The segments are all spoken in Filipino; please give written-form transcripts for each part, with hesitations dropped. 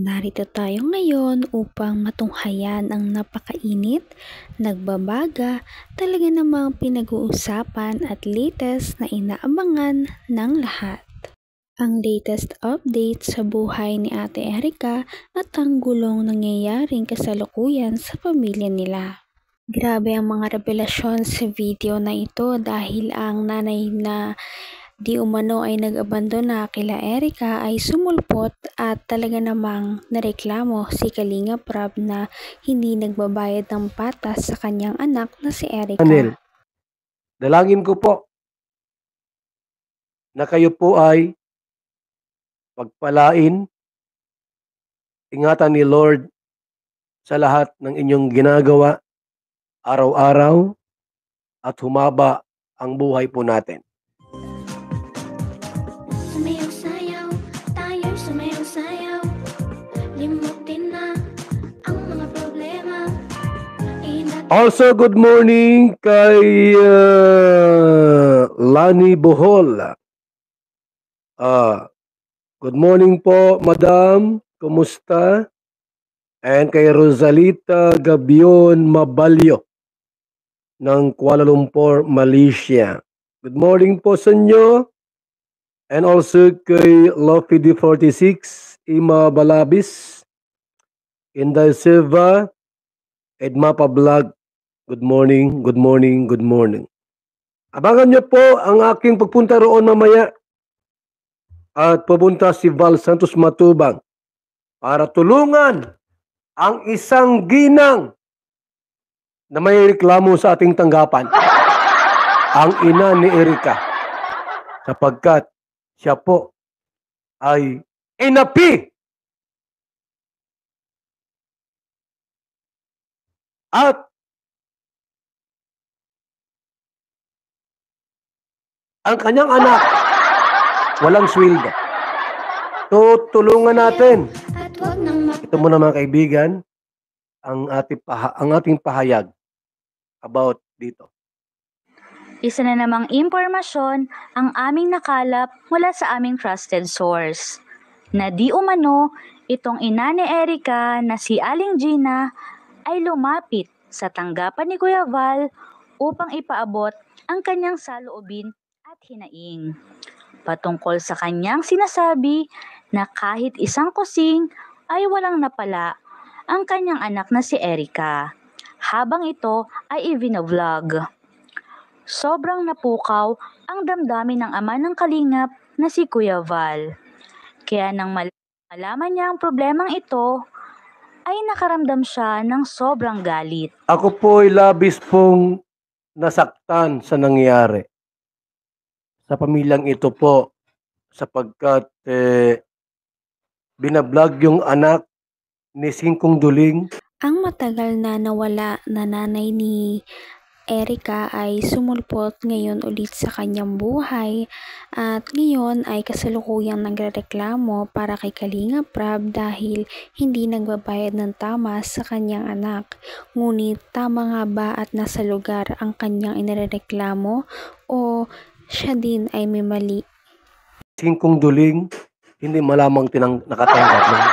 Narito tayo ngayon upang matunghayan ang napakainit, nagbabaga, talaga namang pinag-uusapan at latest na inaabangan ng lahat. Ang latest update sa buhay ni Ate Erica at ang gulong nangyayaring kasalukuyan sa pamilya nila. Grabe ang mga revelasyon sa video na ito dahil ang nanay na di umano ay nag-abandona kila Erica ay sumulpot at talaga namang nareklamo si Kalinga Prab na hindi nagbabayad ng patas sa kanyang anak na si Erica. Daniel, dalangin ko po na kayo po ay pagpalain, ingatan ni Lord sa lahat ng inyong ginagawa araw-araw at humaba ang buhay po natin. Sumayaw-sayaw, tayo'y sumayaw-sayaw. Limutin na ang mga problema. Also, good morning kay Lani Bohol. Good morning po, Madam. Kumusta? And kay Rosalita Gabion Mabalyo ng Kuala Lumpur, Malaysia. Good morning po sa inyo. And also kay Lofi D46, Ima Balabis, Inday Silva, Edma Pablag. Good morning, good morning, good morning. Abangan nyo po ang aking pagpunta roon mamaya. At pupunta si Val Santos Matubang para tulungan ang isang ginang na may reklamo sa ating tanggapan. Ang ina ni Erica. Sapagkat siya po ay inapi at ang kanyang anak walang sweldo. Tutulungan natin. Ito muna mga kaibigan ang ating pahayag about dito. Isa na namang impormasyon ang aming nakalap mula sa aming trusted source na di umano itong ina ni Erica na si Aling Gina ay lumapit sa tanggapan ni Kuya Val upang ipaabot ang kanyang saloobin at hinaing patungkol sa kanyang sinasabi na kahit isang kusing ay walang napala ang kanyang anak na si Erica habang ito ay i-vlog. Sobrang napukaw ang damdamin ng ama ng kalingap na si Kuya Val. Kaya nang malaman niya ang problemang ito, ay nakaramdam siya ng sobrang galit. Ako po ay labis pong nasaktan sa nangyari sa pamilyang ito po sapagkat binablog yung anak ni Singkong Duling. Ang matagal na nawala na nanay ni Erica ay sumulpot ngayon ulit sa kanyang buhay at ngayon ay kasalukuyang nagrereklamo para kay Kalinga Prab dahil hindi nagbabayad ng tama sa kanyang anak. Ngunit tama nga ba at nasa lugar ang kanyang inireklamo o siya din ay may mali? Singkong Duling hindi malamang nakatanggap ng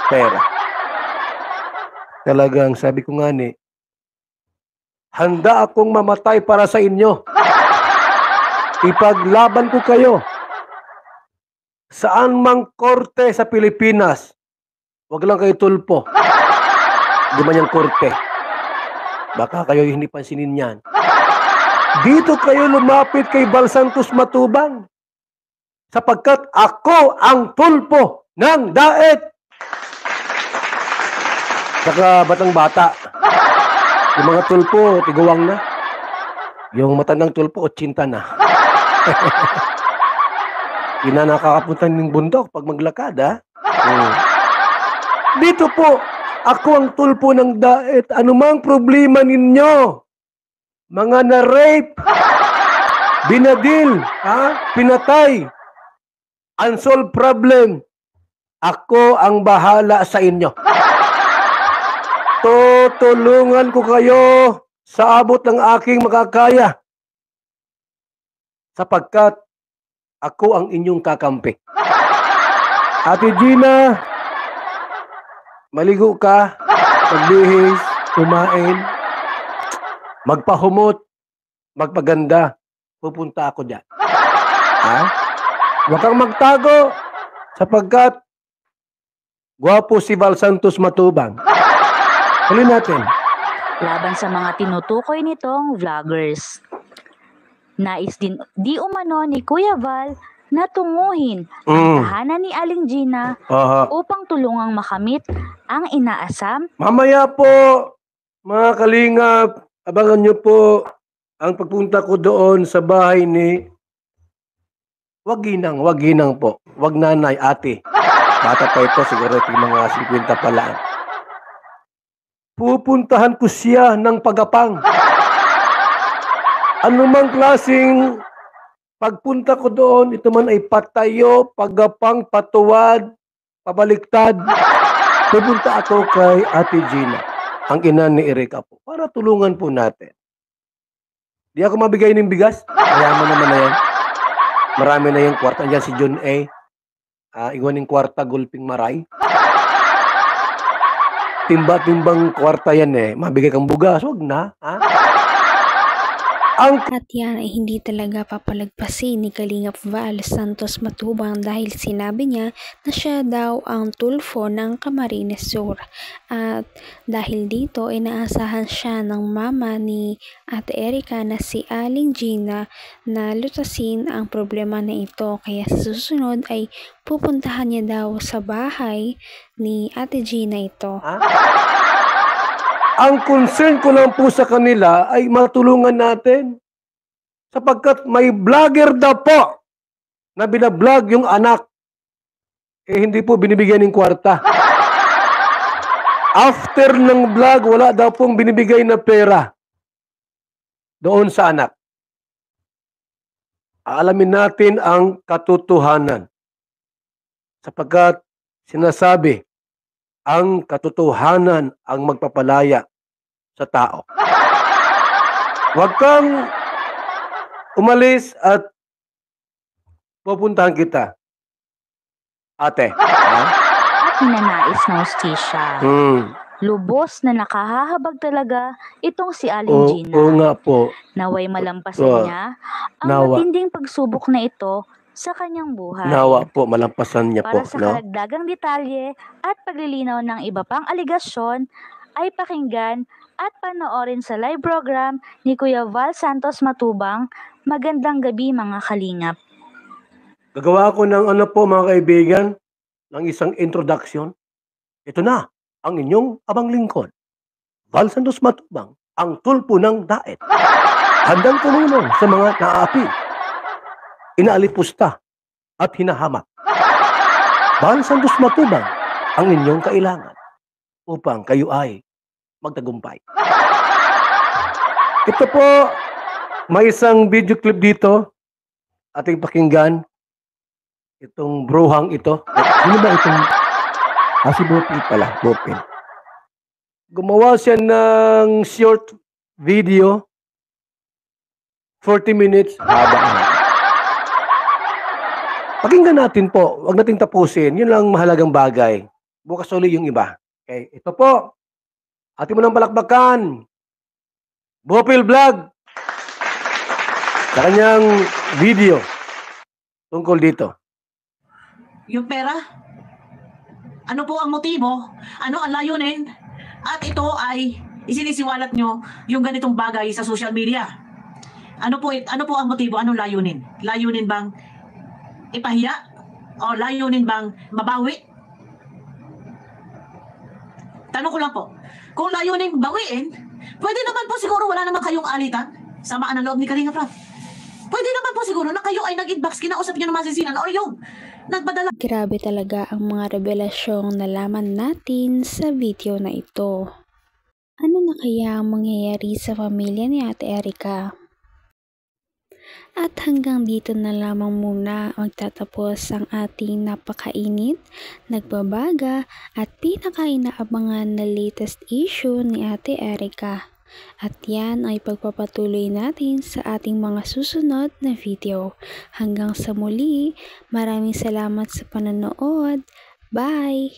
pera. Talagang sabi ko nga ni, handa akong mamatay para sa inyo. Ipaglaban ko kayo. Saan mang korte sa Pilipinas, wag lang kayo tulpo. Di man yung korte. Baka kayo hindi pansinin yan. Dito kayo lumapit kay Val Santos Matubang. Sapagkat ako ang tulpo ng daet. Saka batang-bata. Yung mga tulpo, tiguwang na. Yung matandang tulpo, 80 na. Hindi na nakakapunta ng bundok pag maglakad, ha? Dito po, ako ang tulpo ng daet. Ano mang problema ninyo? Mga na-rape, binadil, pinatay, unsolved problem. Ako ang bahala sa inyo. Tutulungan ko kayo sa abot ng aking makakaya. Sapagkat ako ang inyong kakampi. Ate Gina, Maligo ka, magbihis, kumain, magpahumot, magpaganda. Pupunta ako dyan. Ha? Huwag kang magtago sapagkat gwapo si Val Santos Matubang. Huli natin. Laban sa mga tinutukoy nitong vloggers. Nais din di umano ni Kuya Val na tunguhin ang tahanan ni Aling Gina upang tulungang makamit ang inaasam. Mamaya po, mga kalingap, abangan nyo po ang pagpunta ko doon sa bahay ni wag ginang po. Wag nanay, ate. Bata pa ito, siguro ito mga 50 pa lang. Pupuntahan ko siya ng pagapang. Anumang klaseng pagpunta ko doon, ito man ay patayo, pagapang, patuwad, pabaliktad. Pupunta ako kay Ate Gina, ang ina ni Erika po, para tulungan po natin. Di ako mabigay ng bigas. Mayaman naman na yan. Marami na yung kwarta. Andiyan si John A. Iwan ng kwarta, gulping maray. Timba-timbang kwarta yan eh. Mabigay kang bugas. Huwag na. Ha? At yan ay hindi talaga papalagpasin ni Kalingap Val Santos Matubang dahil sinabi niya na siya daw ang tulfo ng Camarines Sur. At dahil dito ay naasahan siya ng mama ni Ate Erika na si Aling Gina na lutasin ang problema na ito. Kaya sa susunod ay pupuntahan niya daw sa bahay ni Ate Gina ito. Ang concern ko lang po sa kanila ay matulungan natin. Sapagkat may vlogger daw po na binablog yung anak. Hindi po binibigyan ng kwarta. After ng vlog, wala daw pong binibigay na pera doon sa anak. Alamin natin ang katotohanan. Sapagkat sinasabi, ang katotohanan ang magpapalaya sa tao. Huwag kang umalis at pupuntahan kita. Ate. At ninanais na hustisya. Lubos na nakahahabag talaga itong si Aling Gina. Oo nga po. Naway malampasan niya ang matinding pagsubok na ito sa kanyang buhay. Nawa po, malampasan niya po. Para sa karagdagang detalye at paglilinaw ng iba pang aligasyon, ay pakinggan at panoorin sa live program ni Kuya Val Santos Matubang. Magandang gabi mga kalingap. Gagawa ko ng mga kaibigan, ng isang introduction. Ito na, ang inyong abang lingkod. Val Santos Matubang, ang tulpo ng daet. Handang tumulong sa mga naaapi. Inaalipusta at hinahamak. Val Santos Matubang, ang inyong kailangan upang kayo ay magtagumpay. Ito po, may isang video clip dito ating pakinggan. Itong bruhang ito. Ano ba itong? Si Bopil pala. Bopil. Gumawa siya ng short video. 40 minutes. Haba na. Pakinggan natin po. Huwag natin tapusin. Yun lang mahalagang bagay. Bukas ulit yung iba. Okay. Ito po. Atin mo ng palakbakan. Bopil Vlog. Sa kanyang video. Tungkol dito. Yung pera? Ano po ang motibo? Ano ang layunin? At ito ay isinisiwalat nyo yung ganitong bagay sa social media. Ano po ang motibo? Anong layunin? Layunin bang ipahiya? O layunin bang mabawi? Tanong ko lang po, kung layunin bawiin, pwede naman po siguro wala naman kayong alitan. Samaan ang loob ni Kalinga Prab. Pwede naman po siguro na kayo ay nag-inbox, kinausap nyo naman si Sinan o yung nagpadala. Grabe talaga ang mga revelasyong nalaman natin sa video na ito. Ano na kaya ang mangyayari sa pamilya ni Ate Erika? At hanggang dito na lamang muna magtatapos ang ating napakainit, nagbabaga at pinakainaabangan na latest issue ni Ate Erika. At yan ay pagpapatuloy natin sa ating mga susunod na video. Hanggang sa muli, maraming salamat sa panonood. Bye!